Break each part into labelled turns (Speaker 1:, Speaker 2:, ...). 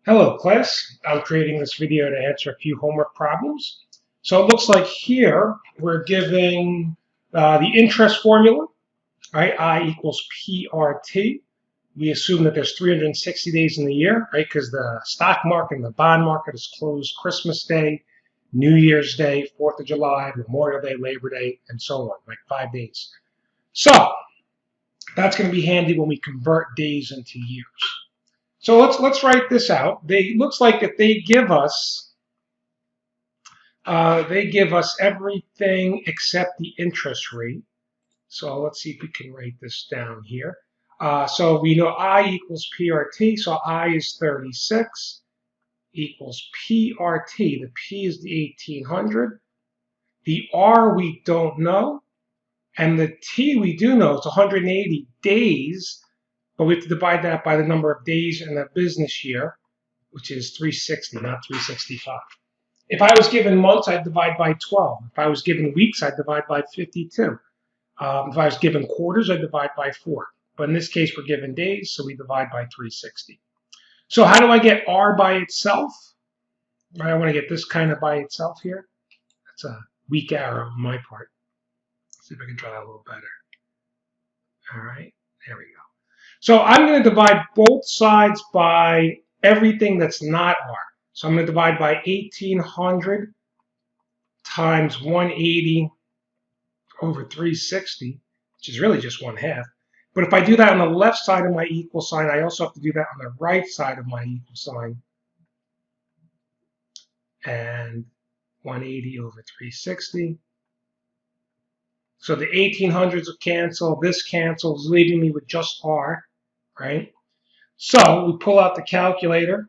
Speaker 1: Hello class, I'm creating this video to answer a few homework problems. So it looks like here we're giving the interest formula, right? I equals PRT. We assume that there's 360 days in the year, right? Because the stock market and the bond market is closed Christmas Day, New Year's Day, 4th of July, Memorial Day, Labor Day, and so on, like 5 days. So that's going to be handy when we convert days into years. So let's write this out. Looks like that they give us everything except the interest rate. So let's see if we can write this down here. So we know I equals PRT. So I is 36 equals PRT. The P is the 1800. The R we don't know, and the T we do know. It's 180 days. But we have to divide that by the number of days in a business year, which is 360, not 365. If I was given months, I'd divide by 12. If I was given weeks, I'd divide by 52. If I was given quarters, I'd divide by 4. But in this case, we're given days, so we divide by 360. So how do I get R by itself? I want to get this kind of by itself here. That's a weak arrow on my part. Let's see if I can try that a little better. All right, there we go. So I'm going to divide both sides by everything that's not R. So I'm going to divide by 1800 times 180 over 360, which is really just 1/2. But if I do that on the left side of my equal sign, I also have to do that on the right side of my equal sign. And 180 over 360. So the 1800s will cancel, this cancels, leaving me with just R. Right? So we pull out the calculator,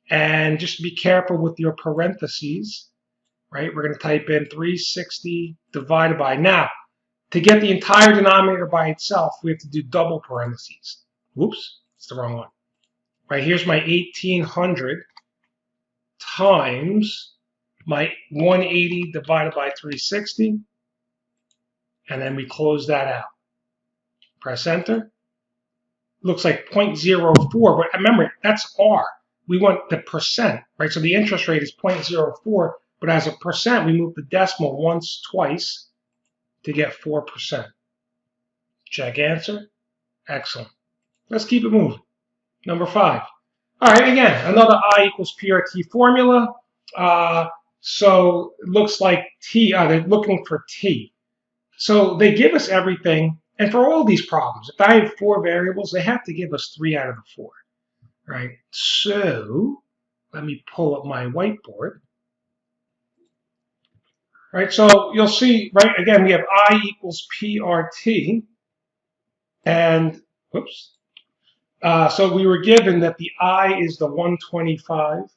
Speaker 1: and just be careful with your parentheses, right? We're going to type in 360 divided by. Now, to get the entire denominator by itself, we have to do double parentheses. Whoops, it's the wrong one. Right, here's my 1800 times my 180 divided by 360, and then we close that out. Press enter. Looks like 0.04, but remember, that's R. We want the percent, right? So the interest rate is 0.04, but as a percent, we move the decimal once, twice to get 4%. Check answer. Excellent. Let's keep it moving. Number 5. All right, again, another I equals PRT formula. So it looks like T, they're looking for T. So they give us everything. And for all these problems, if I have 4 variables, they have to give us 3 out of the 4, right? So let me pull up my whiteboard. Right, so you'll see, right, again, we have I equals PRT. And, whoops. So we were given that the I is the 125,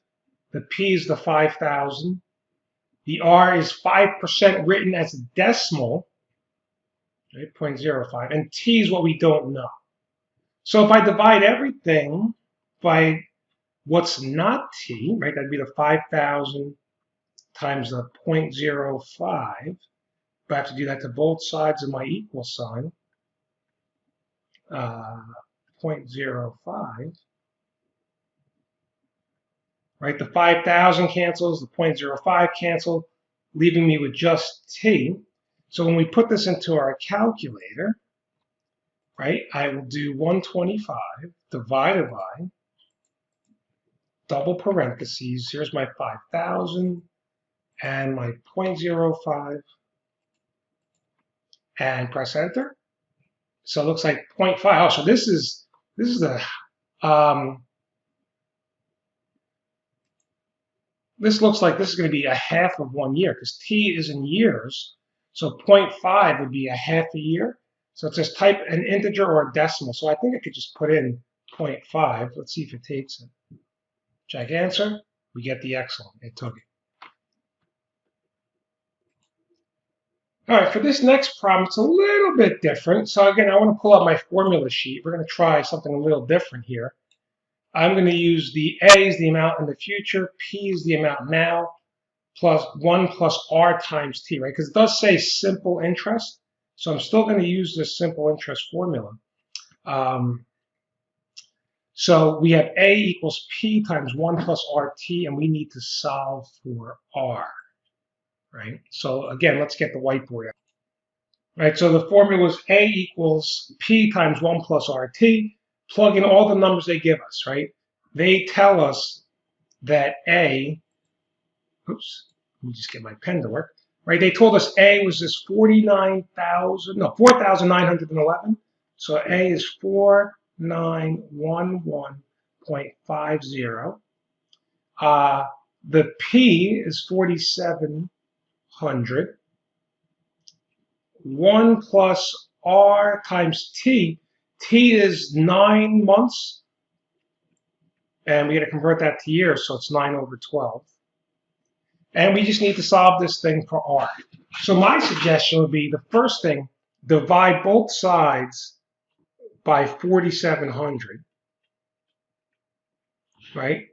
Speaker 1: the P is the 5,000, the R is 5% written as a decimal, right, 0.05, and T is what we don't know. So if I divide everything by what's not T, right, that'd be the 5,000 times the 0.05, but I have to do that to both sides of my equal sign, 0.05, right, the 5,000 cancels, the 0.05 cancel, leaving me with just T. So when we put this into our calculator, right, I will do 125 divided by double parentheses. Here's my 5,000 and my 0.05, and press enter. So it looks like 0.5. Oh, so this is the this looks like this is going to be a half of 1 year because T is in years. So 0.5 would be a half a year. So it says type an integer or a decimal. So I think I could just put in 0.5. Let's see if it takes it. Check answer. We get the excellent. It took it. All right, for this next problem, it's a little bit different. So again, I want to pull out my formula sheet. We're going to try something a little different here. I'm going to use the A is the amount in the future, P is the amount now, plus 1 plus R times T, right? Because it does say simple interest. So I'm still going to use this simple interest formula. So we have A equals P times 1 plus RT, and we need to solve for R, right? So again, let's get the whiteboard out. Right, so the formula was A equals P times 1 plus RT. Plug in all the numbers they give us, right? They tell us that A, oops, let me just get my pen to work, right? They told us A was this 4,911. So A is 4911.50. The P is 4,700. 1 plus R times T. T is 9 months, and we got to convert that to years, so it's 9 over 12. And we just need to solve this thing for R. So my suggestion would be the first thing, divide both sides by 4,700, right?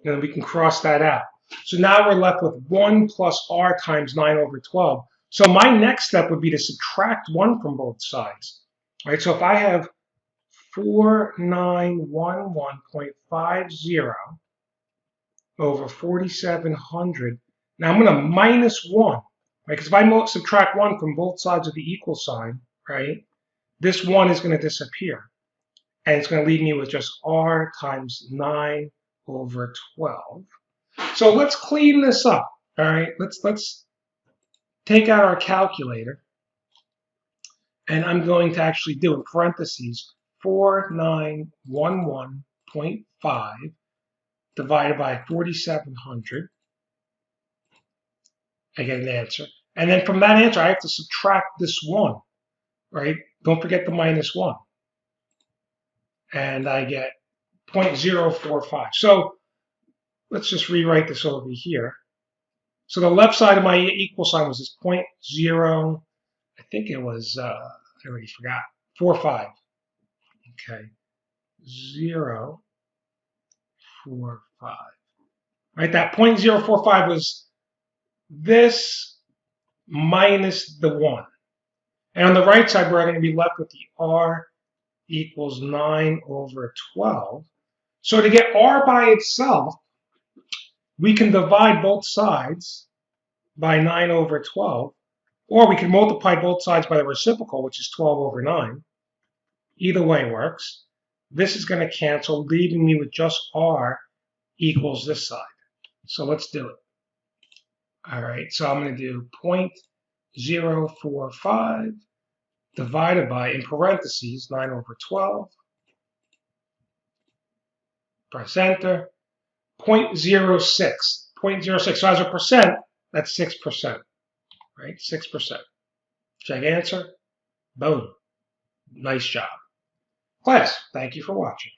Speaker 1: And then we can cross that out. So now we're left with 1 plus R times 9 over 12. So my next step would be to subtract 1 from both sides, right? So if I have 4911.50 over 4,700, now I'm going to minus 1, right? Because if I subtract 1 from both sides of the equal sign, right, this 1 is going to disappear. And it's going to leave me with just R times 9 over 12. So let's clean this up, all right? Let's take out our calculator, and I'm going to actually do in parentheses 4911.5 divided by 4,700. I get an answer. And then from that answer, I have to subtract this 1, right? Don't forget the minus 1. And I get 0.045. So let's just rewrite this over here. So the left side of my equal sign was this 0.0, I think it was, I already forgot, 45. Okay, 0.45. Right, that 0.045 was this minus the 1. And on the right side, we're going to be left with the R equals 9 over 12. So to get R by itself, we can divide both sides by 9 over 12, or we can multiply both sides by the reciprocal, which is 12 over 9. Either way works. This is going to cancel, leaving me with just R equals this side. So let's do it. All right, so I'm going to do 0.045 divided by, in parentheses, 9 over 12. Press enter. 0.06. 0.06. So as a percent, that's 6%. Right? 6%. Check answer. Boom. Nice job. Class, thank you for watching.